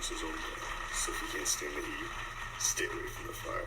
warms his own blood. So if you can't stand the heat, stay away from the fire.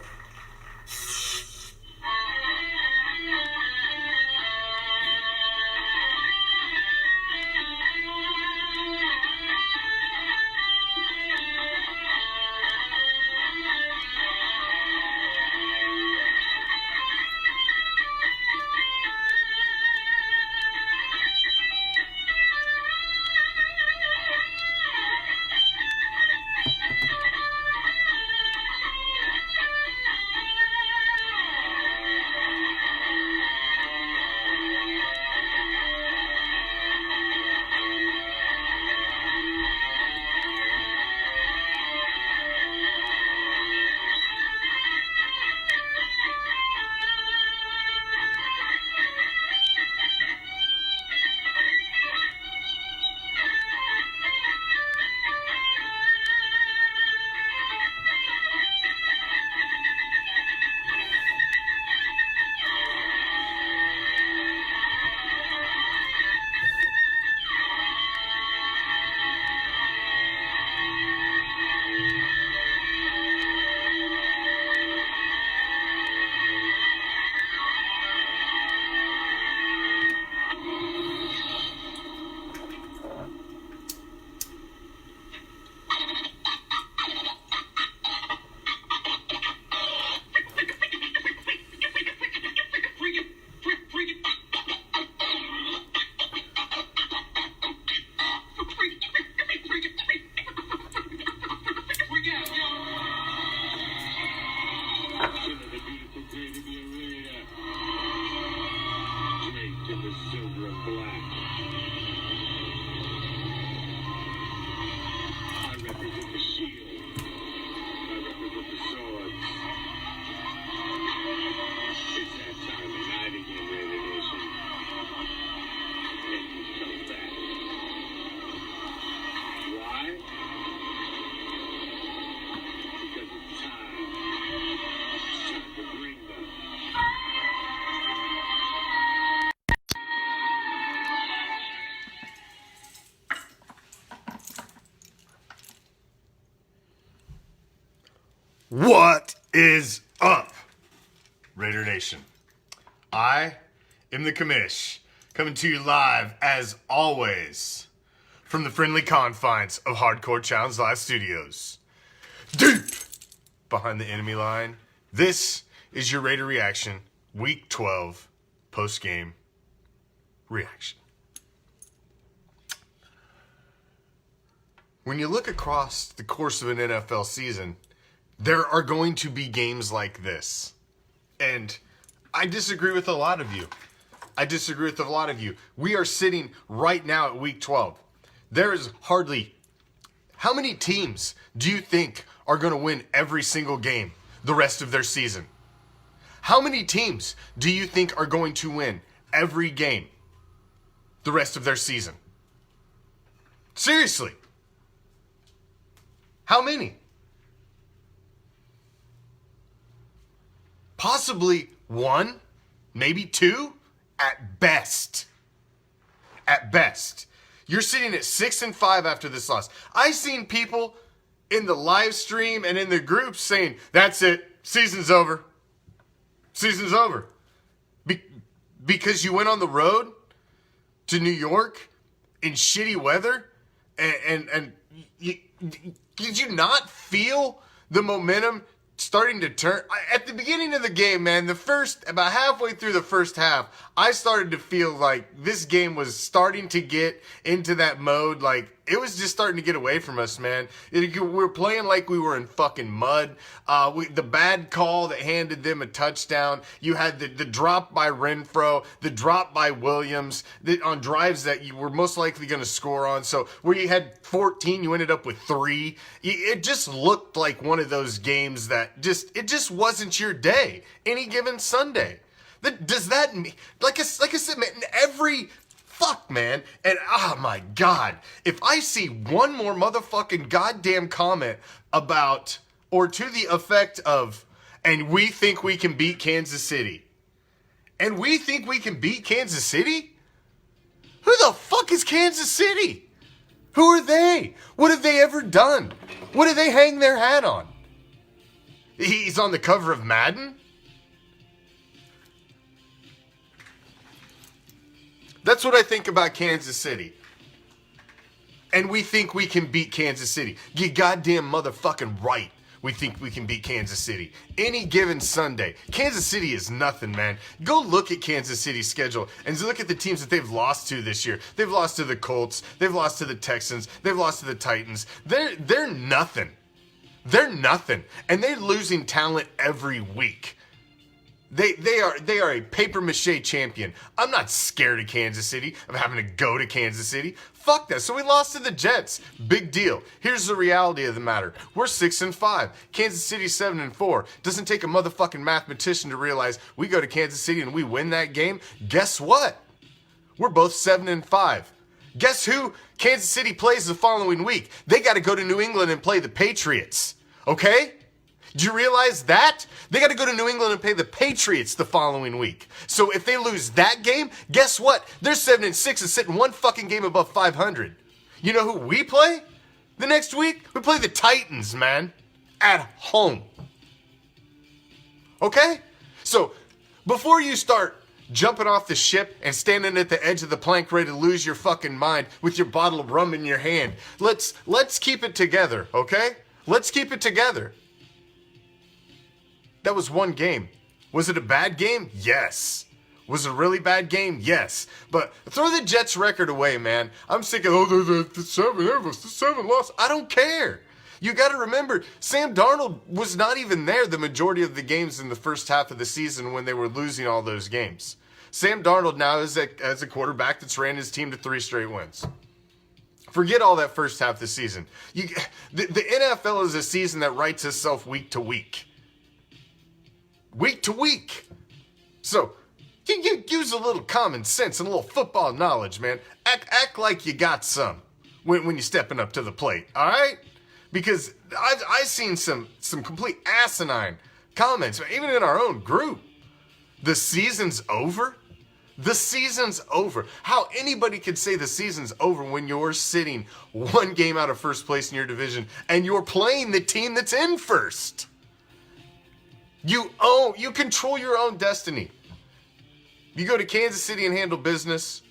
What is up, Raider Nation? I am the Commish, coming to you live, as always, from the friendly confines of Hardcore Challenge Live Studios. Deep behind the enemy line, this is your Raider Reaction, Week 12, post-game reaction. When you look across the course of an NFL season, there are going to be games like this. And I disagree with a lot of you. We are sitting right now at week 12. There is hardly... How many teams do you think are going to win every single game the rest of their season? How many teams do you think are going to win every game the rest of their season? Seriously. How many? Possibly one, maybe two, at best. At best. You're sitting at 6-5 after this loss. I've seen people in the live stream and in the groups saying, that's it, season's over. Season's over. Because you went on the road to New York in shitty weather and did you not feel the momentum starting to turn? At the beginning of the game, man, about halfway through the first half, I started to feel like this game was starting to get into that mode. Like, it was just starting to get away from us, man. We were playing like we were in fucking mud. The bad call that handed them a touchdown. You had the drop by Renfro, the drop by Williams, on drives that you were most likely going to score on. So where you had 14, you ended up with 3. It just looked like one of those games that it just wasn't your day any given Sunday. Does that mean, like I said, man, fuck, man. And, oh, my God. If I see one more motherfucking goddamn comment about, or to the effect of, and we think we can beat Kansas City. And we think we can beat Kansas City? Who the fuck is Kansas City? Who are they? What have they ever done? What do they hang their hat on? He's on the cover of Madden? That's what I think about Kansas City. And we think we can beat Kansas City. You goddamn motherfucking right. We think we can beat Kansas City. Any given Sunday. Kansas City is nothing, man. Go look at Kansas City's schedule and look at the teams that they've lost to this year. They've lost to the Colts. They've lost to the Texans. They've lost to the Titans. They're nothing. They're nothing. And they're losing talent every week. They are a papier-mâché champion. I'm not scared of Kansas City, of having to go to Kansas City. Fuck that. So we lost to the Jets. Big deal. Here's the reality of the matter. We're 6-5. Kansas City's 7-4. Doesn't take a motherfucking mathematician to realize we go to Kansas City and we win that game. Guess what? We're both 7-5. Guess who Kansas City plays the following week? They got to go to New England and play the Patriots. Okay? Do you realize that? They got to go to New England and play the Patriots the following week. So if they lose that game, guess what? They're 7-6 and sitting one fucking game above 500. You know who we play? The next week, we play the Titans, man. At home. Okay? So before you start jumping off the ship and standing at the edge of the plank ready to lose your fucking mind with your bottle of rum in your hand, let's keep it together, okay? Let's keep it together. That was one game. Was it a bad game? Yes. Was it a really bad game? Yes. But throw the Jets record away, man. I'm sick of, the 7 loss. I don't care. You got to remember, Sam Darnold was not even there the majority of the games in the first half of the season when they were losing all those games. Sam Darnold now is as a quarterback that's ran his team to 3 straight wins. Forget all that first half of the season. The NFL is a season that writes itself week to week. Week to week. So, you use a little common sense and a little football knowledge, man. Act like you got some when you're stepping up to the plate, all right? Because I've seen some complete asinine comments, even in our own group. The season's over? The season's over. How anybody could say the season's over when you're sitting one game out of first place in your division and you're playing the team that's in first? You control your own destiny. You go to Kansas City and handle business.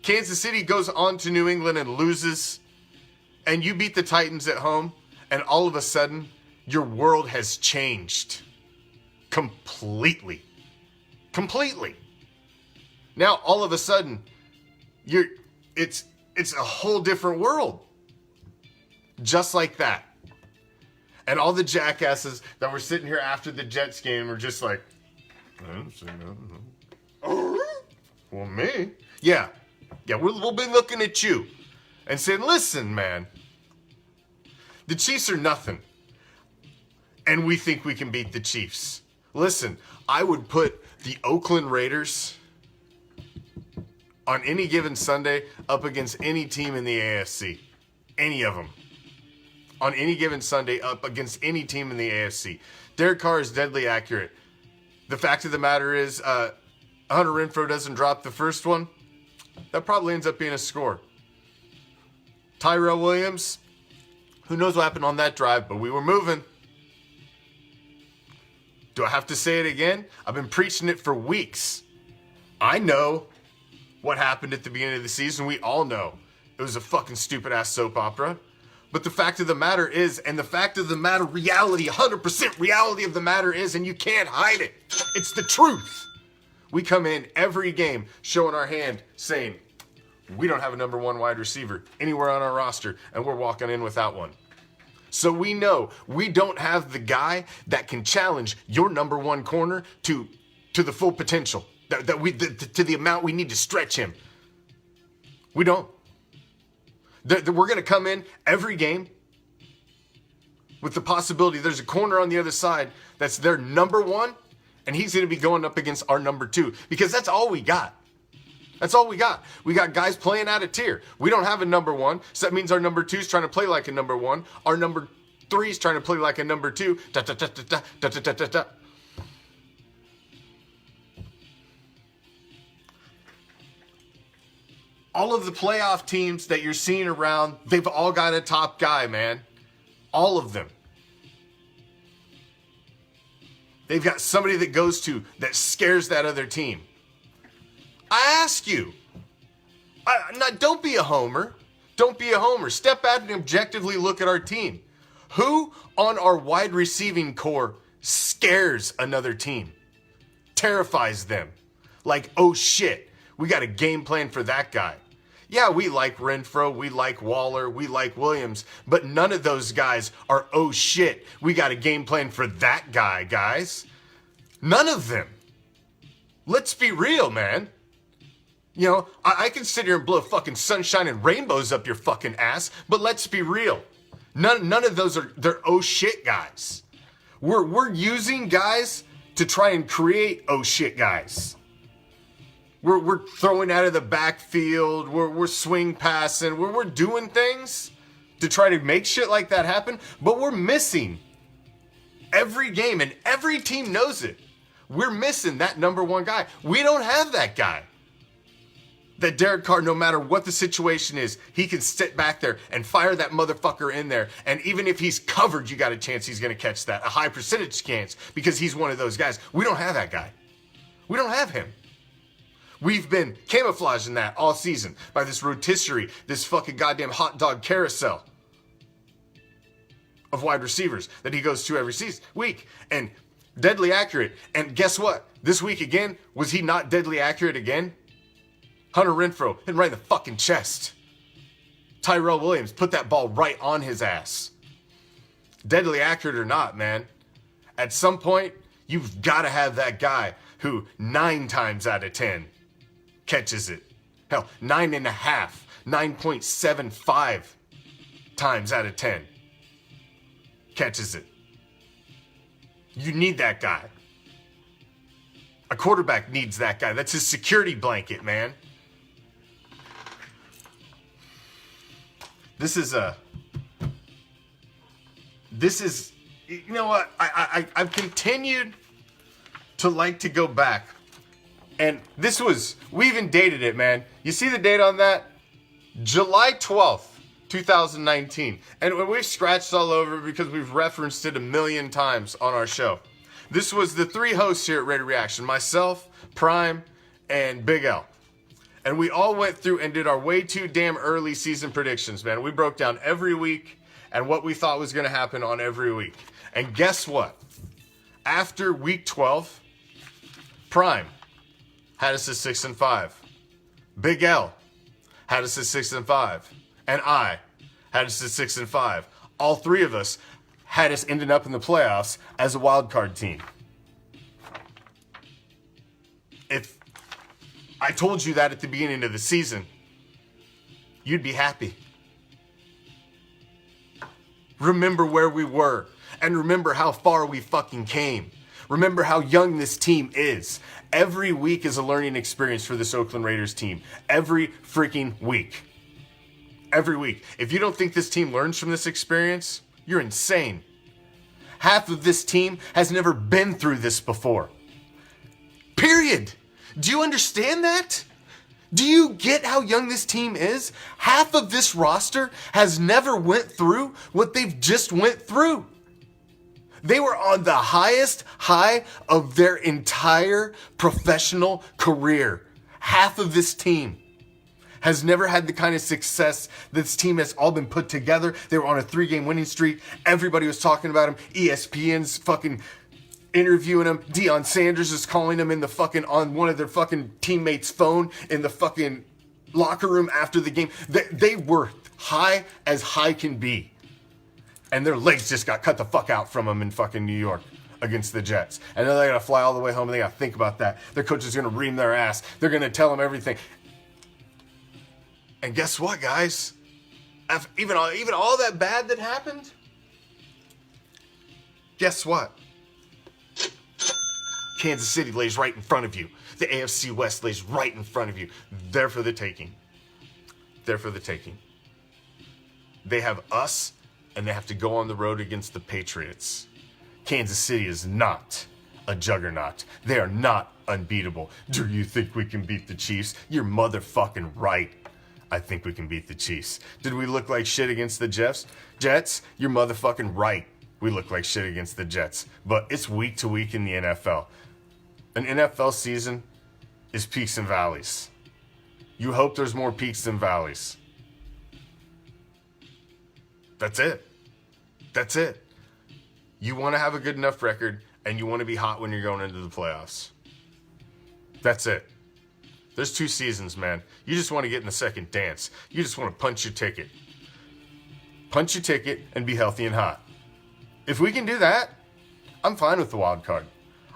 Kansas City goes on to New England and loses. And you beat the Titans at home. And all of a sudden, your world has changed. Completely. Completely. Now, all of a sudden, it's a whole different world. Just like that. And all the jackasses that were sitting here after the Jets game were just like, I don't see nothing. Well, me? Yeah, we'll be looking at you and saying, listen, man, the Chiefs are nothing. And we think we can beat the Chiefs. Listen, I would put the Oakland Raiders on any given Sunday up against any team in the AFC. Any of them. On any given Sunday up against any team in the AFC. Derek Carr is deadly accurate. The fact of the matter is, Hunter Renfrow doesn't drop the first one. That probably ends up being a score. Tyrell Williams, who knows what happened on that drive, but we were moving. Do I have to say it again? I've been preaching it for weeks. I know what happened at the beginning of the season. We all know. It was a fucking stupid-ass soap opera. But the fact of the matter is, and the fact of the matter, reality, 100% reality of the matter is, and you can't hide it. It's the truth. We come in every game showing our hand saying, we don't have a number 1 wide receiver anywhere on our roster, and we're walking in without one. So we know we don't have the guy that can challenge your number 1 corner to the full potential, to the amount we need to stretch him. We don't. We're going to come in every game with the possibility there's a corner on the other side that's their number 1, and he's going to be going up against our number 2, because that's all we got. That's all we got. We got guys playing out of tier. We don't have a number 1, so that means our number 2 is trying to play like a number 1. Our number 3 is trying to play like a number 2. All of the playoff teams that you're seeing around, they've all got a top guy, man. All of them. They've got somebody that goes to that scares that other team. I ask you, don't be a homer. Don't be a homer. Step back and objectively look at our team. Who on our wide receiving core scares another team? Terrifies them. Like, oh shit, we got a game plan for that guy. Yeah, we like Renfro, we like Waller, we like Williams, but none of those guys are, oh shit, we got a game plan for that guy, guys. None of them. Let's be real, man. You know, I can sit here and blow fucking sunshine and rainbows up your fucking ass, but let's be real. None of those they're oh shit guys. We're using guys to try and create oh shit guys. We're throwing out of the backfield. We're swing passing. We're doing things to try to make shit like that happen. But we're missing every game, and every team knows it. We're missing that number one guy. We don't have that guy. That Derek Carr, no matter what the situation is, he can sit back there and fire that motherfucker in there. And even if he's covered, you got a chance he's going to catch that. A high percentage chance because he's one of those guys. We don't have that guy. We don't have him. We've been camouflaging that all season by this rotisserie, this fucking goddamn hot dog carousel of wide receivers that he goes to every week. And deadly accurate. And guess what? This week again, was he not deadly accurate again? Hunter Renfro hit him right in the fucking chest. Tyrell Williams put that ball right on his ass. Deadly accurate or not, man. At some point, you've got to have that guy who 9 times out of 10 catches it. Hell, 9.5, 9.75 times out of 10 catches it. You need that guy. A quarterback needs that guy. That's his security blanket, man. This is, you know what? I've continued to like to go back. And we even dated it, man. You see the date on that? July 12th, 2019. And we've scratched all over because we've referenced it a million times on our show. This was the 3 hosts here at RAIDER ReACTION. Myself, Prime, and Big L. And we all went through and did our way too damn early season predictions, man. We broke down every week and what we thought was going to happen on every week. And guess what? After week 12, Prime had us at 6-5. Big L had us at 6-5. And I had us at 6-5. All 3 of us had us ending up in the playoffs as a wild card team. If I told you that at the beginning of the season, you'd be happy. Remember where we were, and remember how far we fucking came. Remember how young this team is. Every week is a learning experience for this Oakland Raiders team. Every freaking week. Every week. If you don't think this team learns from this experience, you're insane. Half of this team has never been through this before. Period. Do you understand that? Do you get how young this team is? Half of this roster has never went through what they've just went through. They were on the highest high of their entire professional career. Half of this team has never had the kind of success this team has all been put together. They were on a 3-game winning streak. Everybody was talking about them. ESPN's fucking interviewing him. Deion Sanders is calling him in the fucking on one of their fucking teammates' phone in the fucking locker room after the game. They were high as high can be. And their legs just got cut the fuck out from them in fucking New York against the Jets. And then they gotta fly all the way home and they gotta think about that. Their coach is gonna ream their ass. They're gonna tell them everything. And guess what, guys? Even all that bad that happened, guess what? Kansas City lays right in front of you. The AFC West lays right in front of you. They're for the taking. They're for the taking. They have us, and they have to go on the road against the Patriots. Kansas City is not a juggernaut. They are not unbeatable. Do you think we can beat the Chiefs? You're motherfucking right. I think we can beat the Chiefs. Did we look like shit against the Jets? You're motherfucking right. We look like shit against the Jets. But it's week to week in the NFL. An NFL season is peaks and valleys. You hope there's more peaks than valleys. That's it. That's it. You want to have a good enough record, and you want to be hot when you're going into the playoffs. That's it. There's 2 seasons, man. You just want to get in the second dance. You just want to punch your ticket. Punch your ticket and be healthy and hot. If we can do that, I'm fine with the wild card.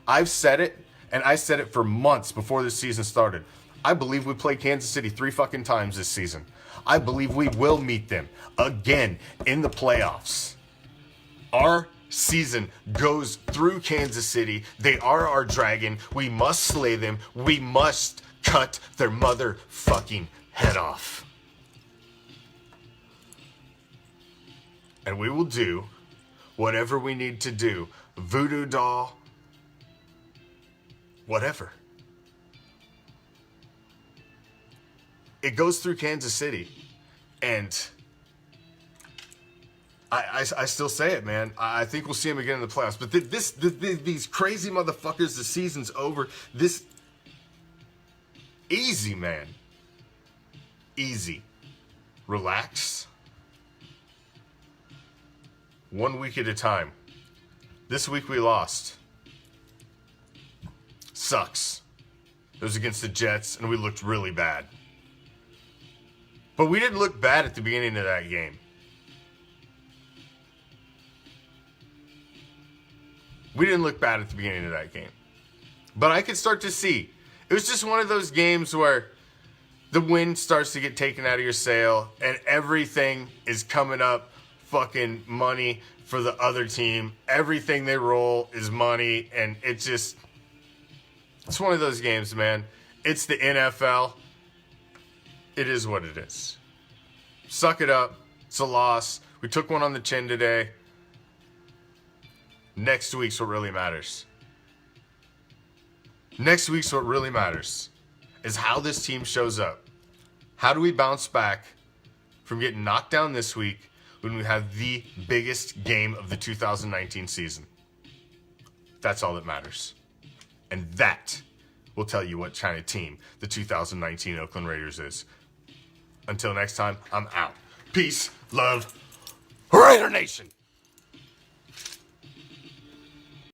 I've said it, and I said it for months before this season started. I believe we play Kansas City 3 fucking times this season. I believe we will meet them again in the playoffs. Our season goes through Kansas City. They are our dragon. We must slay them. We must cut their motherfucking head off. And we will do whatever we need to do. Voodoo doll. Whatever. It goes through Kansas City. And I still say it, man. I think we'll see him again in the playoffs. But these crazy motherfuckers, the season's over. This... Easy, man. Easy. Relax. 1 week at a time. This week we lost. Sucks. It was against the Jets, and we looked really bad. But we didn't look bad at the beginning of that game. We didn't look bad at the beginning of that game. But I could start to see. It was just one of those games where the wind starts to get taken out of your sail and everything is coming up fucking money for the other team. Everything they roll is money, and it's one of those games, man. It's the NFL. It is what it is. Suck it up. It's a loss. We took one on the chin today. Next week's what really matters. Next week's what really matters is how this team shows up. How do we bounce back from getting knocked down this week when we have the biggest game of the 2019 season? That's all that matters. And that will tell you what kind of team the 2019 Oakland Raiders is. Until next time, I'm out. Peace, love, Raider Nation!